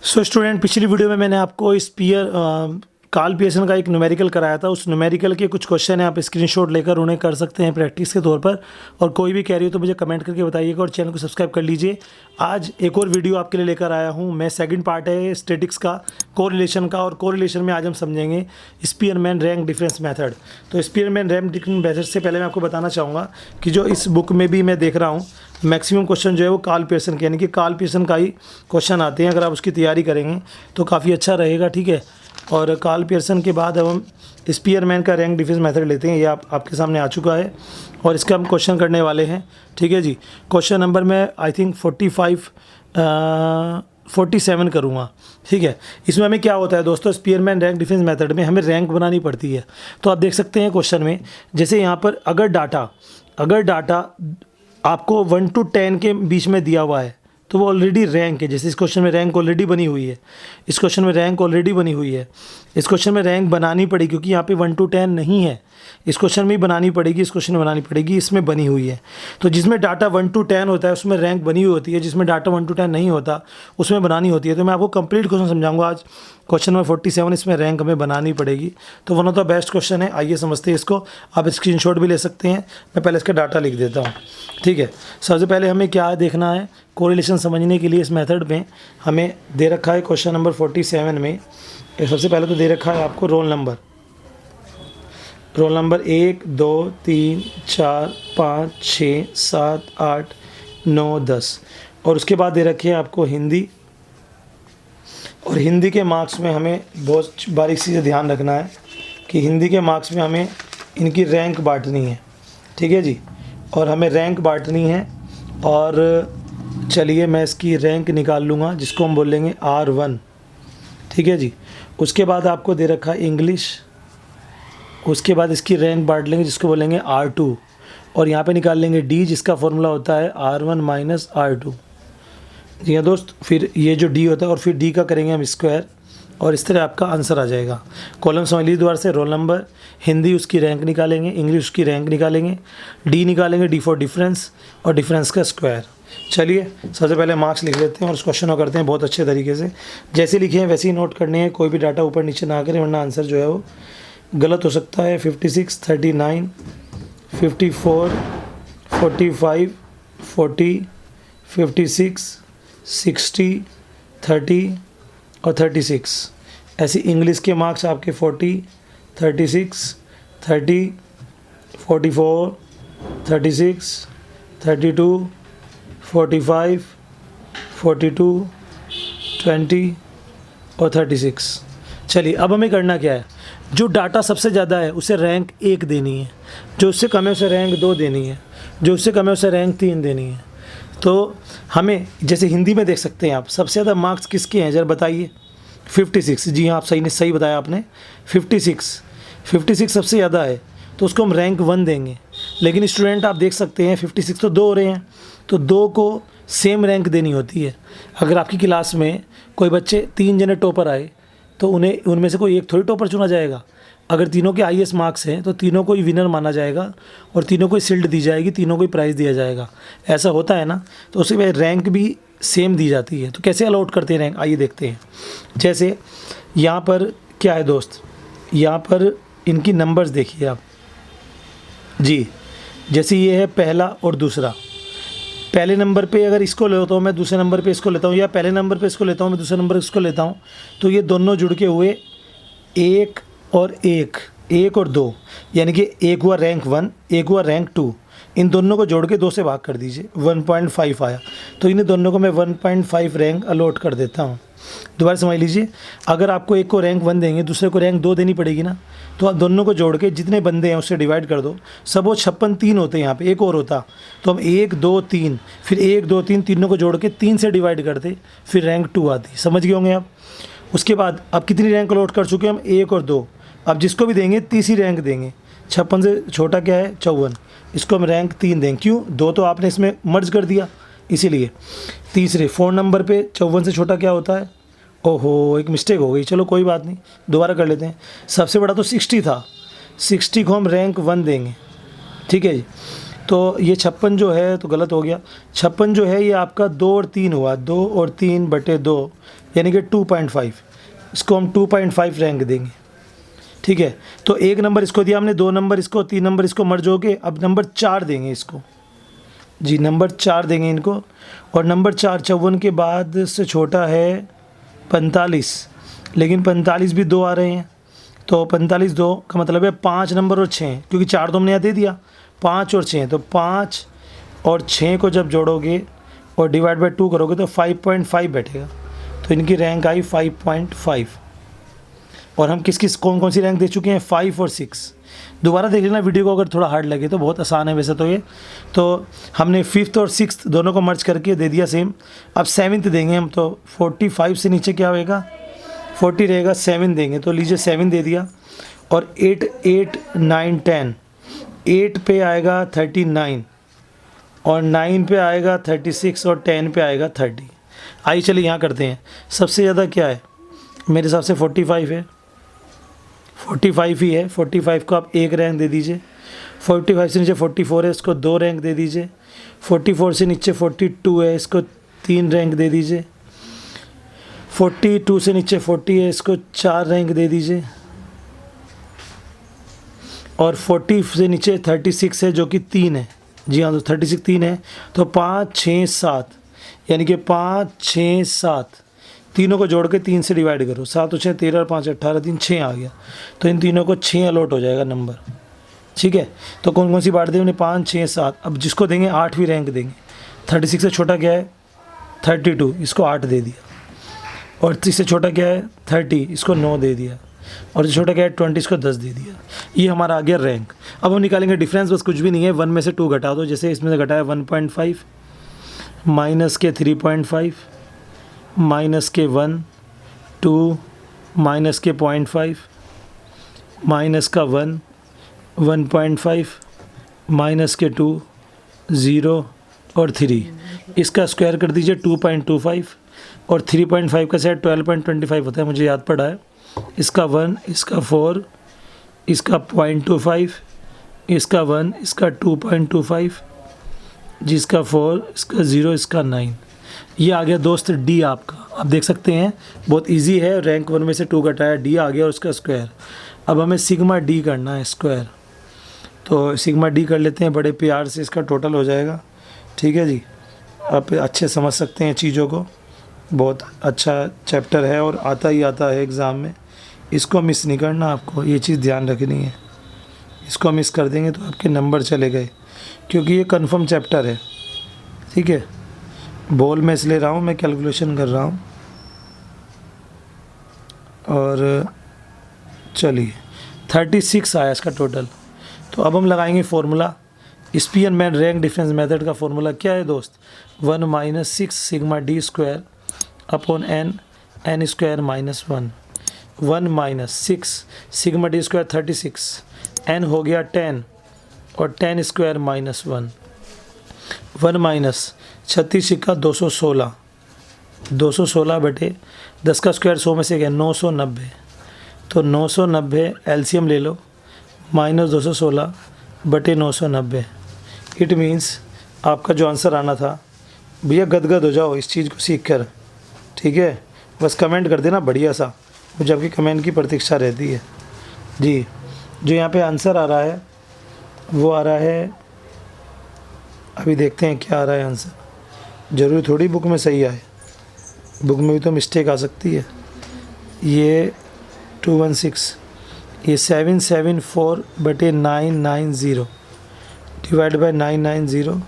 So student, पिछली video में मैंने आपको स्पीयर कार्ल पियर्सन का एक न्यूमेरिकल कराया था। उस न्यूमेरिकल के कुछ क्वेश्चन हैं, आप स्क्रीनशॉट लेकर उन्हें कर सकते हैं प्रैक्टिस के तौर पर। और कोई भी कह रही हो तो मुझे कमेंट करके बताइएगा और चैनल को सब्सक्राइब कर लीजिए। आज एक और वीडियो आपके लिए लेकर आया हूँ मैं। सेकंड पार्ट है स्टैटिक्स का, कोरिलेशन का। और कोरिलेशन में आज हम समझेंगे स्पीयरमैन रैंक डिफरेंस मेथड। तो स्पीयरमैन रैंक डिफरेंस मेथड से पहले मैं आपको बताना चाहूँगा कि जो इस बुक में भी मैं देख रहा हूँ मैक्सिमम क्वेश्चन जो है वो कार्ल पियर्सन के, यानी कि कार्ल पियर्सन का ही क्वेश्चन आते हैं। अगर आप उसकी तैयारी करेंगे तो काफ़ी अच्छा रहेगा, ठीक है। और कार्ल पियर्सन के बाद अब हम स्पीयरमैन का रैंक डिफरेंस मेथड लेते हैं। ये आपके सामने आ चुका है और इसका हम क्वेश्चन करने वाले हैं, ठीक है जी। क्वेश्चन नंबर मैं आई थिंक 47 करूँगा, ठीक है। इसमें हमें क्या होता है दोस्तों, स्पीयरमैन रैंक डिफरेंस मेथड में हमें रैंक बनानी पड़ती है। तो आप देख सकते हैं क्वेश्चन में, जैसे यहाँ पर अगर डाटा आपको 1 to 10 के बीच में दिया हुआ है तो वो ऑलरेडी रैंक है। जैसे इस क्वेश्चन में रैंक ऑलरेडी बनी हुई है, इस क्वेश्चन में रैंक ऑलरेडी बनी हुई है। इस क्वेश्चन में रैंक बनानी पड़ेगी क्योंकि यहाँ पे 1 to 10 नहीं है। इस क्वेश्चन में बनानी पड़ेगी, इस क्वेश्चन में बनानी पड़ेगी, इसमें बनी हुई है। तो जिसमें डाटा 1 to 10 होता है उसमें रैंक बनी हुई होती है, जिसमें डाटा 1 to 10 नहीं होता उसमें बनानी होती है। तो मैं आपको कंप्लीट क्वेश्चन समझाऊंगा आज। क्वेश्चन नंबर 47, इसमें रैंक हमें बनानी पड़ेगी। तो one of the best question है, आइए समझते हैं इसको। आप स्क्रीनशॉट भी ले सकते हैं, मैं पहले इसका डाटा लिख देता हूँ, ठीक है। सबसे पहले हमें क्या देखना है, कोरिलेशन समझने के लिए इस मेथड में हमें दे रखा है क्वेश्चन नंबर 47 में। सबसे पहले तो दे रखा है आपको रोल नंबर 1 2 3 4 5 6 7 8 9 10। और उसके बाद दे रखी है आपको हिंदी। और हिंदी के मार्क्स में हमें बहुत बारीकी से ध्यान रखना है कि हिंदी के मार्क्स में हमें इनकी रैंक बांटनी है, ठीक है जी। और हमें रैंक बांटनी है। और चलिए मैं इसकी रैंक निकाल लूँगा, जिसको हम बोलेंगे R1, ठीक है जी। उसके बाद आपको दे रखा है इंग्लिश। उसके बाद इसकी रैंक बांट लेंगे, जिसको बोलेंगे R2। और यहाँ पे निकाल लेंगे D, जिसका फॉर्मूला होता है R1 माइनस R2। जी हाँ दोस्त, फिर ये जो D होता है और फिर D का करेंगे हम स्क्वायर, और इस तरह आपका आंसर आ जाएगा। कॉलम समझ लीजिए दोबारा से, रोल नंबर, हिंदी उसकी रैंक निकालेंगे, इंग्लिश उसकी रैंक निकालेंगे, D निकालेंगे, D फॉर डिफरेंस, और डिफरेंस का स्क्वायर। चलिए सबसे पहले मार्क्स लिख लेते हैं और उस क्वेश्चन को करते हैं बहुत अच्छे तरीके से। जैसे लिखे हैं वैसे ही नोट करने हैं, कोई भी डाटा ऊपर नीचे ना करें वरना आंसर जो है वो गलत हो सकता है। 56 39 54 45 40 56 60 30 और 36। ऐसे इंग्लिश के मार्क्स आपके 40 36 30 44 36 32 45 42 20 और 36। चलिए अब हमें करना क्या है, जो डाटा सबसे ज़्यादा है उसे रैंक 1 देनी है, जो उससे कम है उसे रैंक 2 देनी है, जो उससे कम है उसे रैंक 3 देनी है। तो हमें जैसे हिंदी में देख सकते हैं आप, सबसे ज़्यादा मार्क्स किसके हैं ज़रा बताइए। 56, जी हाँ आप सही बताया आपने। 56 सबसे ज़्यादा है तो उसको हम रैंक 1 देंगे। लेकिन स्टूडेंट आप देख सकते हैं 56 तो 2 हो रहे हैं, तो 2 को सेम रैंक देनी होती है। अगर आपकी क्लास में कोई बच्चे 3 जने टॉपर आए तो उन्हें उनमें से कोई एक थोड़ी टॉपर चुना जाएगा। अगर तीनों के हाईएस्ट मार्क्स हैं तो तीनों को ही विनर माना जाएगा और तीनों को ही शील्ड दी जाएगी, तीनों को ही प्राइज़ दिया जाएगा। ऐसा होता है ना, तो उसके बाद रैंक भी सेम दी जाती है। तो कैसे अलॉट करते हैं रैंक, आइए देखते हैं। जैसे यहाँ पर क्या है दोस्त, यहाँ पर इनकी नंबर्स देखिए आप जी। जैसे ये है पहला और दूसरा, पहले नंबर पे अगर इसको लेता हूँ मैं, दूसरे नंबर पे इसको लेता हूँ, या पहले नंबर पे इसको लेता हूँ मैं, दूसरे नंबर इसको लेता हूँ, तो ये दोनों जुड़ के हुए 1 और 2, यानी कि एक हुआ रैंक 1, एक हुआ रैंक 2। इन दोनों को जोड़ के 2 से भाग कर दीजिए, 1.5 आया। तो इन दोनों को मैं 1.5 रैंक अलॉट कर देता हूँ। दोबारा समझ लीजिए, अगर आपको एक को रैंक 1 देंगे, दूसरे को रैंक 2 देनी पड़ेगी ना, तो आप दोनों को जोड़ के जितने बंदे हैं उससे डिवाइड कर दो। सब वो 56 3 होते हैं, यहाँ पे एक और होता तो हम 1 2 3, फिर 1 2 3 तीनों को जोड़ के 3 से डिवाइड करते, फिर रैंक 2 आती। समझ गए होंगे आप। उसके बाद अब कितनी रैंक अलॉट कर चुके हैं हम, 1 और 2। अब जिसको भी देंगे तीसरी रैंक देंगे। 56 से छोटा क्या है, 54, इसको हम रैंक 3 देंगे। क्यों, 2 तो आपने इसमें मर्ज कर दिया इसीलिए। तीसरे 4 नंबर पे 54 से छोटा क्या होता है, ओहो एक मिस्टेक हो गई, चलो कोई बात नहीं, दोबारा कर लेते हैं। सबसे बड़ा तो 60 था, 60 को हम रैंक 1 देंगे, ठीक है जी। तो ये 56 जो है तो गलत हो गया। 56 जो है ये आपका 2 और 3 हुआ, 2 और 3 बटे 2 यानी कि 2.5। इसको हम 2.5 रैंक देंगे, ठीक है। तो 1 नंबर इसको दिया हमने, 2 नंबर इसको, 3 नंबर इसको मर्ज हो गए। अब नंबर 4 देंगे इसको, जी नंबर 4 देंगे इनको। और नंबर 4 54 के बाद से छोटा है 45, लेकिन 45 भी 2 आ रहे हैं, तो 45 2 का मतलब है 5 नंबर और 6, क्योंकि 4 तो हमने यहाँ दे दिया, 5 और 6, तो 5 और 6 को जब जोड़ोगे और डिवाइड बाय 2 करोगे तो 5.5 बैठेगा। तो इनकी रैंक आई 5.5। और हम किस किस कौन कौन सी रैंक दे चुके हैं, 5 और 6। दोबारा देख लेना वीडियो को, अगर थोड़ा हार्ड लगे तो बहुत आसान है वैसे तो ये। तो हमने 5th और 6th दोनों को मर्ज करके दे दिया सेम। अब 7th देंगे हम, तो 45 से नीचे क्या होएगा, 40 रहेगा, 7 देंगे, तो लीजिए 7 दे दिया। और 8 8 9 10, 8 पे आएगा 39 और 9 पे आएगा 36 और 10 पे आएगा 30। आइए चलिए यहाँ करते हैं। सबसे ज़्यादा क्या है, मेरे हिसाब से 45 है, 45 ही है। 45 को आप 1 रैंक दे दीजिए। 45 से नीचे 44 है, इसको 2 रैंक दे दीजिए। 44 से नीचे 42 है, इसको 3 रैंक दे दीजिए। 42 से नीचे 40 है, इसको 4 रैंक दे दीजिए। और 40 से नीचे 36 है जो कि 3 है, जी हाँ, तो 36 3 है, तो 5 6 7 यानी कि 5 6 7 तीनों को जोड़ के 3 से डिवाइड करो, 7 और 6 13 और 5 18, 3 6 आ गया। तो इन तीनों को 6 अलॉट हो जाएगा नंबर, ठीक है। तो कौन कौन सी बांट दें उन्हें, 5 6 7। अब जिसको देंगे 8वीं रैंक देंगे। 36 से छोटा क्या है 32, इसको 8 दे दिया। और इससे छोटा क्या है 30, इसको 9 दे दिया। और जो छोटा क्या है 20, इसको 10 दे दिया। ये हमारा आ गया रैंक। अब हम निकालेंगे डिफरेंस, बस कुछ भी नहीं है, 1 में से 2 घटा दो। जैसे इसमें से घटाया 1.5 माइनस के 3.5 माइनस के 1 2 माइनस के 0.5 माइनस का 1 1.5 माइनस के 2 0 और 3, इसका स्क्वायर कर दीजिए 2.25 और 3.5 का सेट 12.25 होता है, मुझे याद पड़ा है। इसका 1, इसका 4, इसका 0.25, इसका 1, इसका 2.25, जिसका 4, इसका 0, इसका 9। ये आ गया दोस्त डी आपका। आप देख सकते हैं बहुत इजी है, रैंक 1 में से 2 घटाया, डी आ गया और उसका स्क्वायर। अब हमें सिग्मा डी करना है स्क्वायर, तो सिग्मा डी कर लेते हैं, बड़े प्यार से इसका टोटल हो जाएगा, ठीक है जी। आप अच्छे समझ सकते हैं चीज़ों को, बहुत अच्छा चैप्टर है और आता ही आता है एग्ज़ाम में। इसको मिस नहीं करना, आपको ये चीज़ ध्यान रखनी है। इसको मिस कर देंगे तो आपके नंबर चले गए, क्योंकि ये कंफर्म चैप्टर है, ठीक है। बोल मैं इसलिए रहा हूँ, मैं कैलकुलेशन कर रहा हूँ। और चलिए 36 आया इसका टोटल। तो अब हम लगाएंगे formula. Spearman rank difference method का फॉर्मूला क्या है दोस्त, 1 - 6 sigma D square upon N square minus 1। 1 - 6 sigma D square 36, N हो गया 10 और 10 स्क्वायर माइनस 1। 1 - 36 सिक्का 216, 216 बटे 10 का स्क्वायर 100 में से गया 990, तो 990 एलसीएम ले लो, माइनस 216 बटे 990। इट मीन्स आपका जो आंसर आना था, भैया गदगद हो जाओ इस चीज़ को सीख कर, ठीक है। बस कमेंट कर देना बढ़िया सा, मुझे आपकी कमेंट की प्रतीक्षा रहती है जी। जो यहाँ पे आंसर आ रहा है वो आ रहा है, अभी देखते हैं क्या आ रहा है आंसर। ज़रूरी थोड़ी बुक में सही आए, बुक में भी तो मिस्टेक आ सकती है। ये 216, ये 774 बटे 990 डिवाइड बाय 990,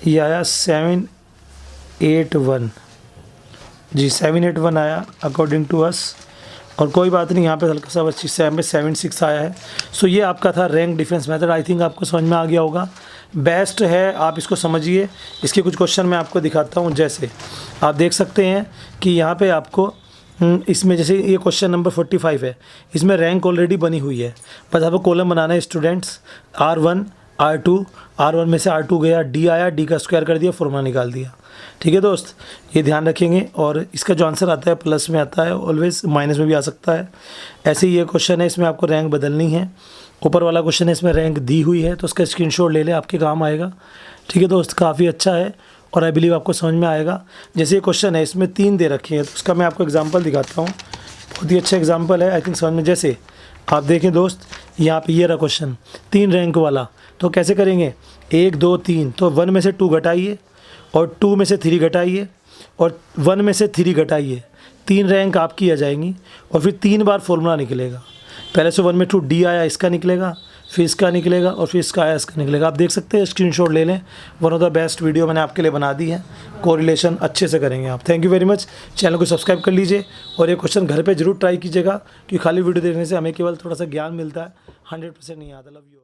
ये आया 781 जी, 781 आया अकॉर्डिंग टू अस। और कोई बात नहीं, यहाँ पे हल्का सा बस 76 आया है। सो ये आपका था rank difference method. I think आपको समझ में आ गया होगा, बेस्ट है, आप इसको समझिए। इसके कुछ क्वेश्चन मैं आपको दिखाता हूँ। जैसे आप देख सकते हैं कि यहाँ पे आपको इसमें जैसे ये क्वेश्चन नंबर 45 है, इसमें रैंक ऑलरेडी बनी हुई है, बस आपको कॉलम बनाना है स्टूडेंट्स R1 R2, R1 में से R2 गया, D आया, D का स्क्वायर कर दिया, फॉर्मूला निकाल दिया। ठीक है दोस्त, ये ध्यान रखेंगे। और इसका जो आंसर आता है प्लस में आता है, ऑलवेज माइनस में भी आ सकता है। ऐसे ही ये क्वेश्चन है, इसमें आपको रैंक बदलनी है। ऊपर वाला क्वेश्चन है, इसमें रैंक दी हुई है, तो उसका स्क्रीनशॉट ले ले, आपके काम आएगा। ठीक है दोस्त, काफ़ी अच्छा है और आई बिलीव आपको समझ में आएगा। जैसे ये क्वेश्चन है, इसमें 3 दे रखे हैं, तो उसका मैं आपको एग्जांपल दिखाता हूँ। बहुत ही अच्छा एग्जांपल है, आई थिंक समझ में। जैसे आप देखें दोस्त, यहाँ पे ये रहा क्वेश्चन 3 रैंक वाला, तो कैसे करेंगे, 1 2 3, तो 1 में से 2 घटाइए और 2 में से 3 घटाइए और 1 में से 3 घटाइए, 3 रैंक आपकी आ जाएंगी और फिर 3 बार फॉर्मूला निकलेगा। पहले से 1 में 2 D आया, इसका निकलेगा, फिर इसका निकलेगा और फिर इसका आया, इसका निकलेगा। आप देख सकते हैं, स्क्रीनशॉट ले लें। One of the best video मैंने आपके लिए बना दी है, कोरिलेशन अच्छे से करेंगे आप। Thank you very much. Channel को सब्सक्राइब कर लीजिए और ये क्वेश्चन घर पे जरूर ट्राई कीजिएगा, क्योंकि खाली वीडियो देखने से हमें केवल थोड़ा सा ज्ञान मिलता है, 100% नहीं आता। Love you.